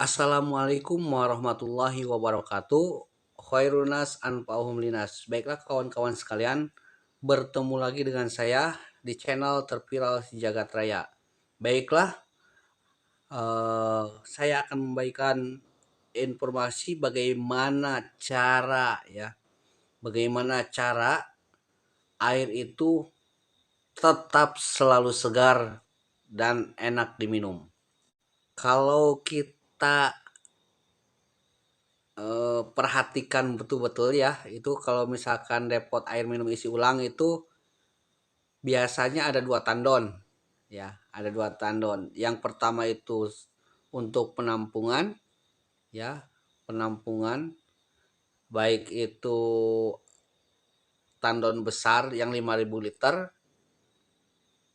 Assalamualaikum warahmatullahi wabarakatuh. Khairunas anfa'uhum linas. Baiklah kawan-kawan sekalian, bertemu lagi dengan saya di channel terviral Jagat Raya. Baiklah, saya akan memberikan informasi bagaimana cara air itu tetap selalu segar dan enak diminum. Kalau kita perhatikan betul-betul ya, itu kalau misalkan depot air minum isi ulang itu biasanya ada dua tandon ya, ada dua tandon. Yang pertama itu untuk penampungan ya, penampungan baik itu tandon besar yang 5.000 liter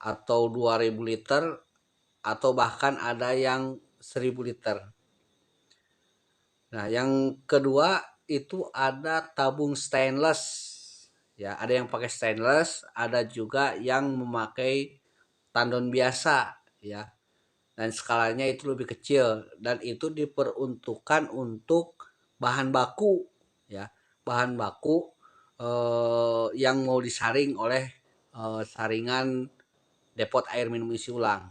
atau 2.000 liter atau bahkan ada yang 1.000 liter. Nah, yang kedua itu ada tabung stainless. Ya, ada yang pakai stainless, ada juga yang memakai tandon biasa, ya. Dan skalanya itu lebih kecil dan itu diperuntukkan untuk bahan baku, ya. Bahan baku yang mau disaring oleh saringan depot air minum isi ulang.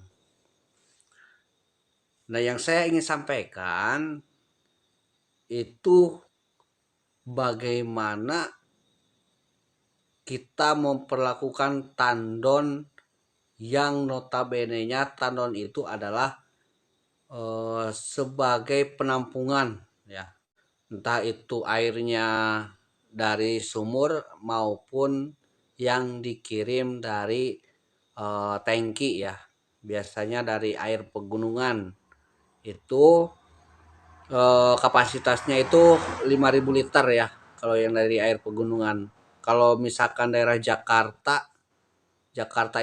Nah, yang saya ingin sampaikan itu bagaimana kita memperlakukan tandon yang notabene-nya tandon itu adalah sebagai penampungan ya. Entah itu airnya dari sumur maupun yang dikirim dari tangki ya. Biasanya dari air pegunungan. Itu kapasitasnya itu 5.000 liter ya kalau yang dari air pegunungan. Kalau misalkan daerah Jakarta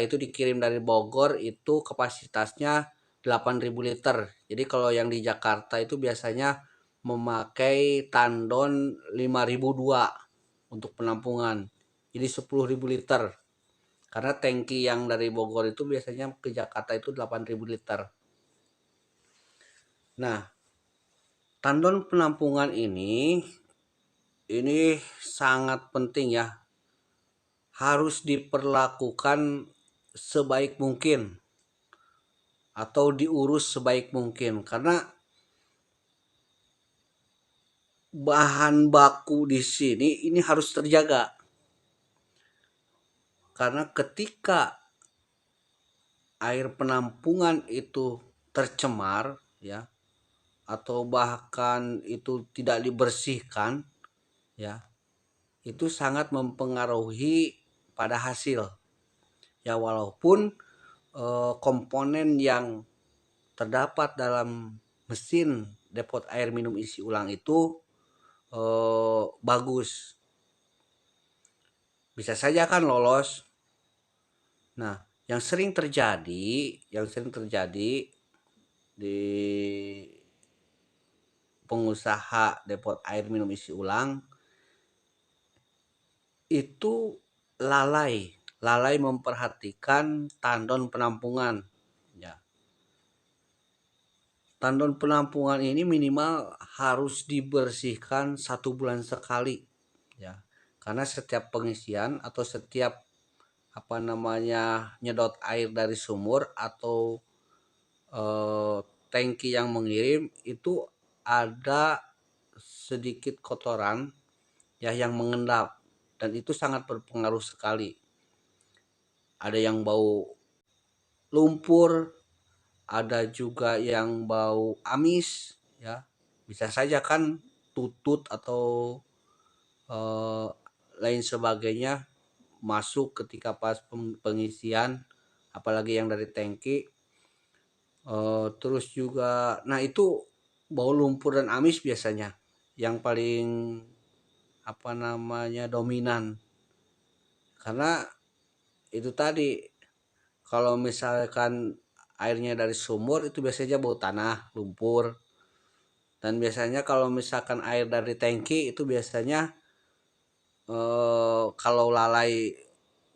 itu dikirim dari Bogor itu kapasitasnya 8.000 liter. Jadi kalau yang di Jakarta itu biasanya memakai tandon 5.002 untuk penampungan. Jadi 10.000 liter. Karena tangki yang dari Bogor itu biasanya ke Jakarta itu 8.000 liter. Nah, tandon penampungan ini sangat penting ya. Harus diperlakukan sebaik mungkin atau diurus sebaik mungkin karena bahan baku di sini ini harus terjaga. Karena ketika air penampungan itu tercemar ya atau bahkan itu tidak dibersihkan ya, itu sangat mempengaruhi pada hasil. Ya walaupun komponen yang terdapat dalam mesin depot air minum isi ulang itu bagus, bisa saja kan lolos. Nah, yang sering terjadi di pengusaha depot air minum isi ulang itu lalai memperhatikan tandon penampungan ya. Tandon penampungan ini minimal harus dibersihkan 1 bulan sekali ya. Karena setiap pengisian atau setiap nyedot air dari sumur atau tangki yang mengirim itu ada sedikit kotoran ya yang mengendap dan itu sangat berpengaruh sekali. Ada yang bau lumpur, ada juga yang bau amis ya. Bisa saja kan tutut atau eh, lain sebagainya masuk ketika pas pengisian, apalagi yang dari tangki. Terus juga nah itu bau lumpur dan amis biasanya yang paling dominan. Karena itu tadi kalau misalkan airnya dari sumur itu biasanya bau tanah, lumpur. Dan biasanya kalau misalkan air dari tangki itu biasanya kalau lalai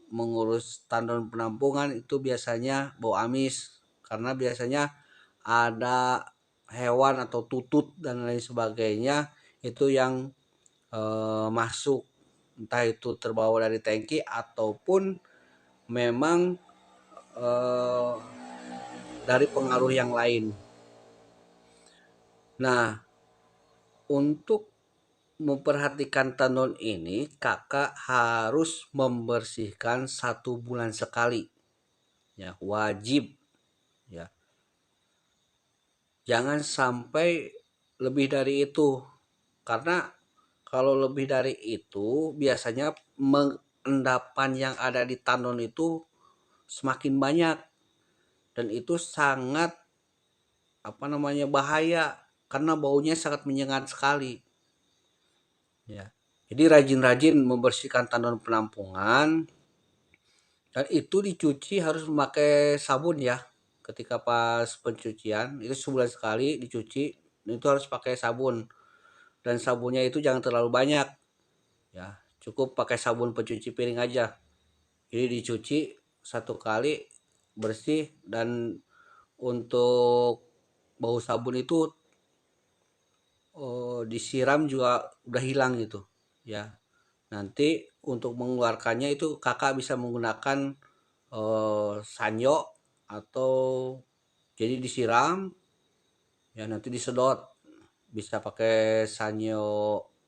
mengurus tandon penampungan itu biasanya bau amis karena biasanya ada hewan atau tutut dan lain sebagainya itu yang masuk, entah itu terbawa dari tangki ataupun memang eh, dari pengaruh yang lain. Nah, untuk memperhatikan tandon ini, kakak harus membersihkan 1 bulan sekali, ya wajib, ya. Jangan sampai lebih dari itu, karena kalau lebih dari itu biasanya endapan yang ada di tandon itu semakin banyak, dan itu sangat bahaya karena baunya sangat menyengat sekali, ya. Jadi rajin-rajin membersihkan tandon penampungan, dan itu dicuci harus memakai sabun ya. Ketika pas pencucian itu sebulan sekali dicuci, itu harus pakai sabun, dan sabunnya itu jangan terlalu banyak, ya. Cukup pakai sabun pencuci piring aja. Jadi dicuci 1 kali bersih, dan untuk bau sabun itu disiram juga udah hilang gitu, ya. Nanti untuk mengeluarkannya itu kakak bisa menggunakan sanyo, atau jadi disiram, ya, nanti disedot. Bisa pakai sanyo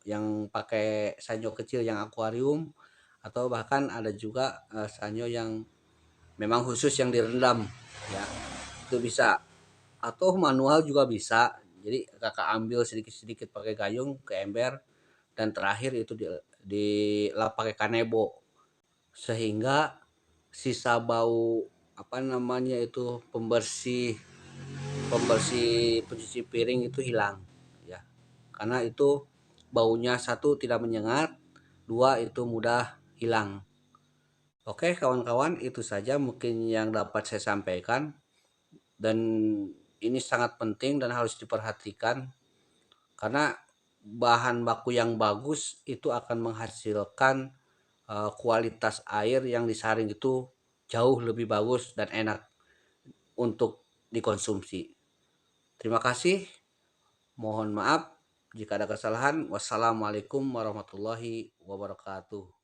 yang pakai sanyo kecil yang akuarium, atau bahkan ada juga sanyo yang memang khusus yang direndam, ya. Itu bisa, atau manual juga bisa. Jadi kakak ambil sedikit-sedikit pakai gayung ke ember, dan terakhir itu dilap pakai kanebo, sehingga sisa bau pembersih pembersih pencuci piring itu hilang, ya. Karena itu baunya, satu, tidak menyengat, dua, itu mudah hilang. Oke kawan-kawan, itu saja mungkin yang dapat saya sampaikan, dan ini sangat penting dan harus diperhatikan, karena bahan baku yang bagus itu akan menghasilkan kualitas air yang disaring itu jauh lebih bagus dan enak untuk dikonsumsi. Terima kasih, mohon maaf jika ada kesalahan. Wassalamualaikum warahmatullahi wabarakatuh.